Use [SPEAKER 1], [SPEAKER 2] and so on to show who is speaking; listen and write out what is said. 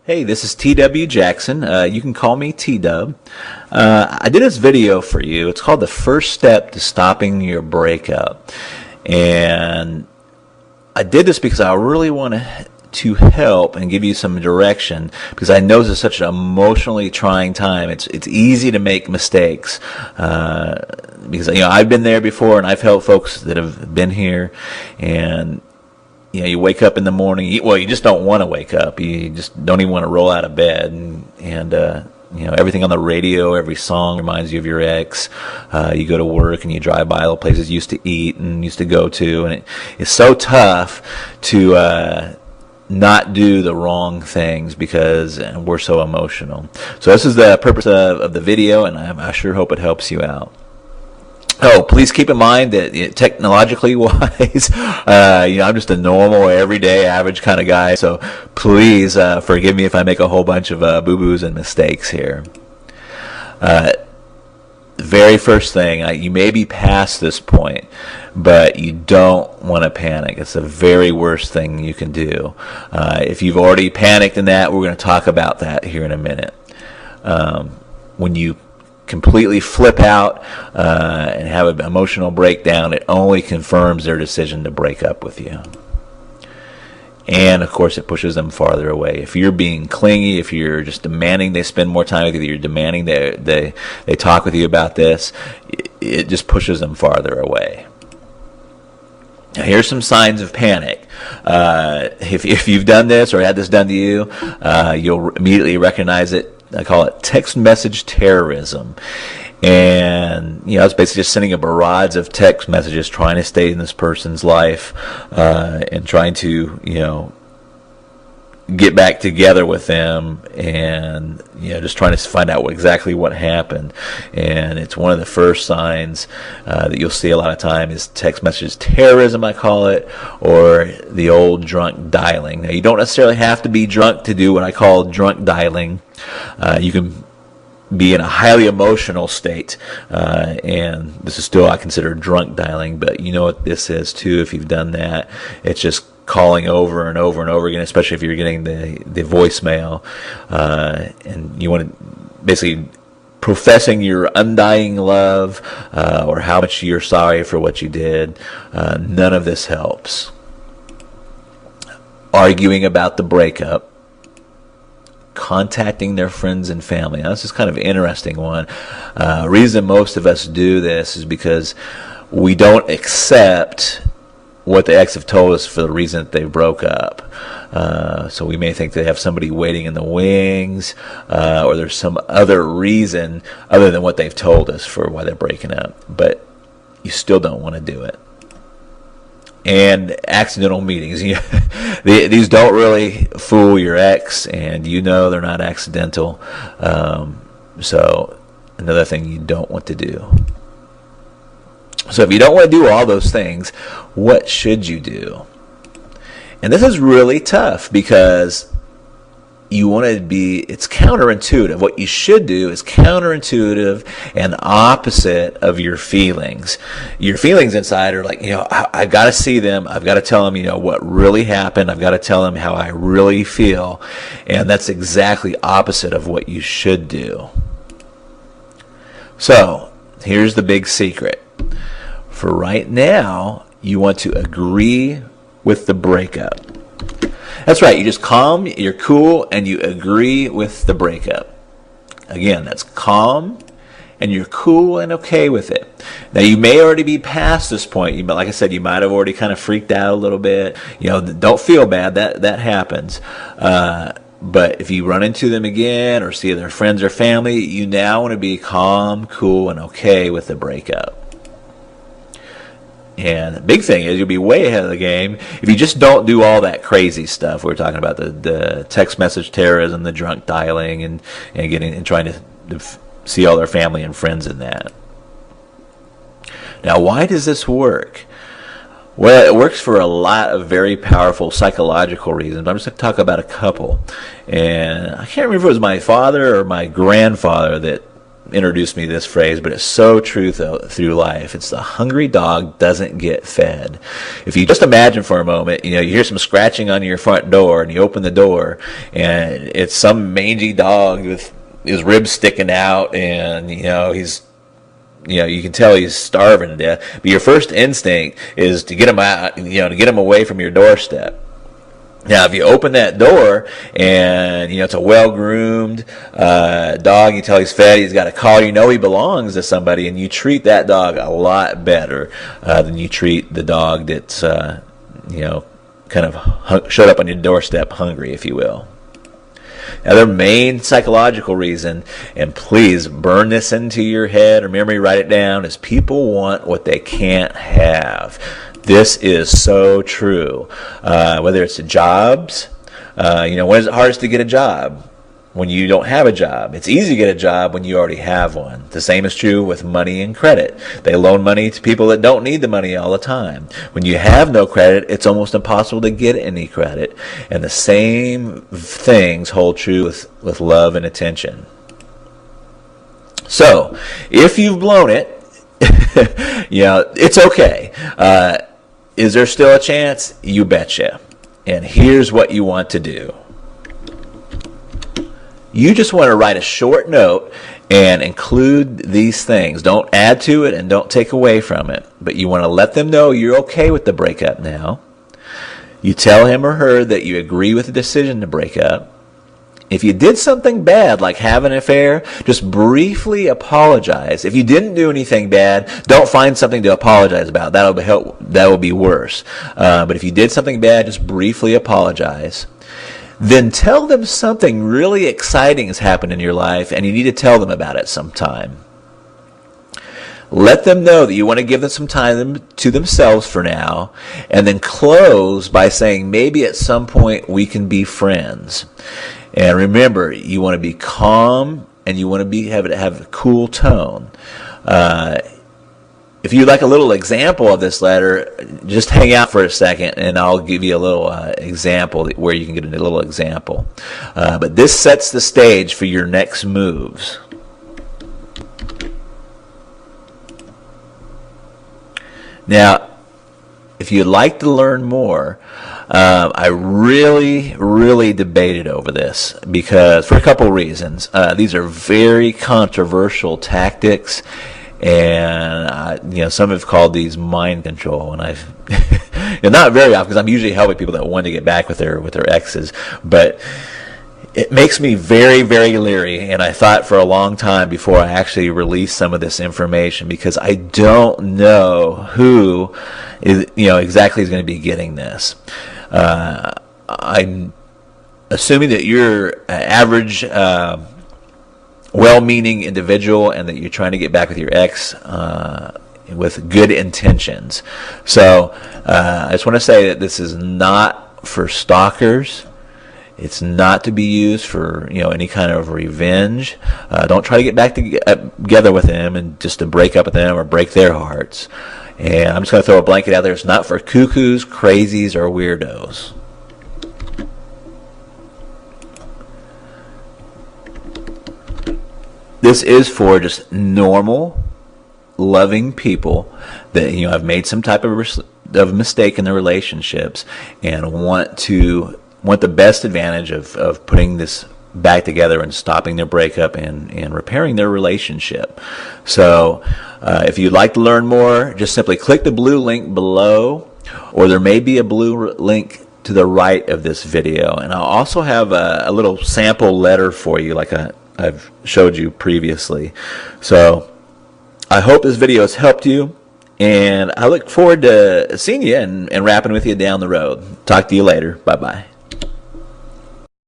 [SPEAKER 1] Hey, this is TW Jackson. You can call me T-Dub. I did this video for you. It's called The First Step to Stopping Your Breakup. And I did this because I really want to help and give you some direction, because I know this is such an emotionally trying time. It's easy to make mistakes, because I've been there before, and I've helped folks that have been here. And you wake up in the morning. You just don't want to wake up. You just don't even want to roll out of bed. And everything on the radio, every song reminds you of your ex. You go to work and you drive by the places you used to eat and used to go to, and it's so tough to not do the wrong things because we're so emotional. So this is the purpose of the video, and I sure hope it helps you out. Oh, please keep in mind that technologically wise, I'm just a normal, everyday, average kind of guy. So please forgive me if I make a whole bunch of boo-boos and mistakes here. Very first thing, you may be past this point, but you don't want to panic. It's the very worst thing you can do. If you've already panicked in that, we're going to talk about that here in a minute. When you completely flip out and have an emotional breakdown, it only confirms their decision to break up with you. And of course, it pushes them farther away. If you're being clingy, if you're just demanding they spend more time with you, you're demanding they talk with you about this, it just pushes them farther away. Now, here's some signs of panic. If you've done this or had this done to you, you'll immediately recognize it. I call it text message terrorism. And, it's basically just sending a barrage of text messages trying to stay in this person's life, and trying to, get back together with them, and, just trying to find out exactly what happened. And it's one of the first signs that you'll see a lot of time is text message terrorism, I call it, or the old drunk dialing. Now, you don't necessarily have to be drunk to do what I call drunk dialing. You can be in a highly emotional state, and this is still, I consider, drunk dialing, but you know what this is too if you've done that. It's just calling over and over and over again, especially if you're getting the voicemail, and you want to basically professing your undying love, or how much you're sorry for what you did. None of this helps. Arguing about the breakup, contacting their friends and family. Now, this is kind of an interesting one. Reason most of us do this is because we don't accept what the ex have told us for the reason that they broke up. So we may think they have somebody waiting in the wings, or there's some other reason other than what they've told us for why they're breaking up. But you still don't want to do it. And accidental meetings. These don't really fool your ex, and they're not accidental. So another thing you don't want to do. So if you don't want to do all those things, what should you do? And this is really tough because you want to it's counterintuitive. What you should do is counterintuitive and opposite of your feelings. Your feelings inside are like, I've got to see them. I've got to tell them, what really happened. I've got to tell them how I really feel. And that's exactly opposite of what you should do. So here's the big secret. For right now, you want to agree with the breakup. That's right, you just calm, you're cool, and you agree with the breakup. Again, that's calm, and you're cool and okay with it. Now, you may already be past this point. Like I said, you might have already kind of freaked out a little bit. Don't feel bad, that happens. But if you run into them again or see their friends or family, you now want to be calm, cool, and okay with the breakup. And the big thing is you'll be way ahead of the game if you just don't do all that crazy stuff. We're talking about the text message terrorism, the drunk dialing, and trying to see all their family and friends in that. Now, why does this work? Well, it works for a lot of very powerful psychological reasons. I'm just going to talk about a couple. And I can't remember if it was my father or my grandfather that introduced me to this phrase, but it's so true through life. It's the hungry dog doesn't get fed. If you just imagine for a moment, you hear some scratching on your front door, and you open the door, and it's some mangy dog with his ribs sticking out, and he's you can tell he's starving to death. But your first instinct is to get him out, to get him away from your doorstep. Now, if you open that door and, it's a well-groomed dog, you tell he's fed, he's got a collar, he belongs to somebody, and you treat that dog a lot better than you treat the dog that's, kind of showed up on your doorstep hungry, if you will. Now, their main psychological reason, and please burn this into your head or memory, write it down, is people want what they can't have. This is so true. Whether it's jobs, when is it hardest to get a job? When you don't have a job. It's easy to get a job when you already have one. The same is true with money and credit. They loan money to people that don't need the money all the time. When you have no credit, it's almost impossible to get any credit. And the same things hold true with love and attention. So, if you've blown it, it's okay. Is there still a chance? You betcha. And here's what you want to do. You just want to write a short note and include these things. Don't add to it and don't take away from it. But you want to let them know you're okay with the breakup now. You tell him or her that you agree with the decision to break up. If you did something bad, like have an affair, just briefly apologize. If you didn't do anything bad, don't find something to apologize about. That will be worse. But if you did something bad, just briefly apologize. Then tell them something really exciting has happened in your life, and you need to tell them about it sometime. Let them know that you want to give them some time to themselves for now, and then close by saying, maybe at some point we can be friends. And remember, you want to be calm, and you want to have a cool tone. If you'd like a little example of this letter, just hang out for a second, and I'll give you a little example where you can get a little example. But this sets the stage for your next moves. Now, if you'd like to learn more, I really debated over this because for a couple reasons. These are very controversial tactics, and some have called these mind control, and I've not very often because I'm usually helping people that want to get back with their exes, but it makes me very leery, and I thought for a long time before I actually released some of this information because I don't know who is exactly is going to be getting this. I'm assuming that you're an average, well-meaning individual, and that you're trying to get back with your ex with good intentions. So I just want to say that this is not for stalkers. It's not to be used for any kind of revenge. Don't try to get back together with them and just to break up with them or break their hearts. And I'm just going to throw a blanket out there. It's not for cuckoos, crazies, or weirdos. This is for just normal, loving people that have made some type of mistake in their relationships and want the best advantage of putting this back together and stopping their breakup and repairing their relationship. So if you'd like to learn more, just simply click the blue link below, or there may be a blue link to the right of this video. And I'll also have a little sample letter for you like I've showed you previously. So I hope this video has helped you, and I look forward to seeing you and rapping with you down the road. Talk to you later. Bye-bye.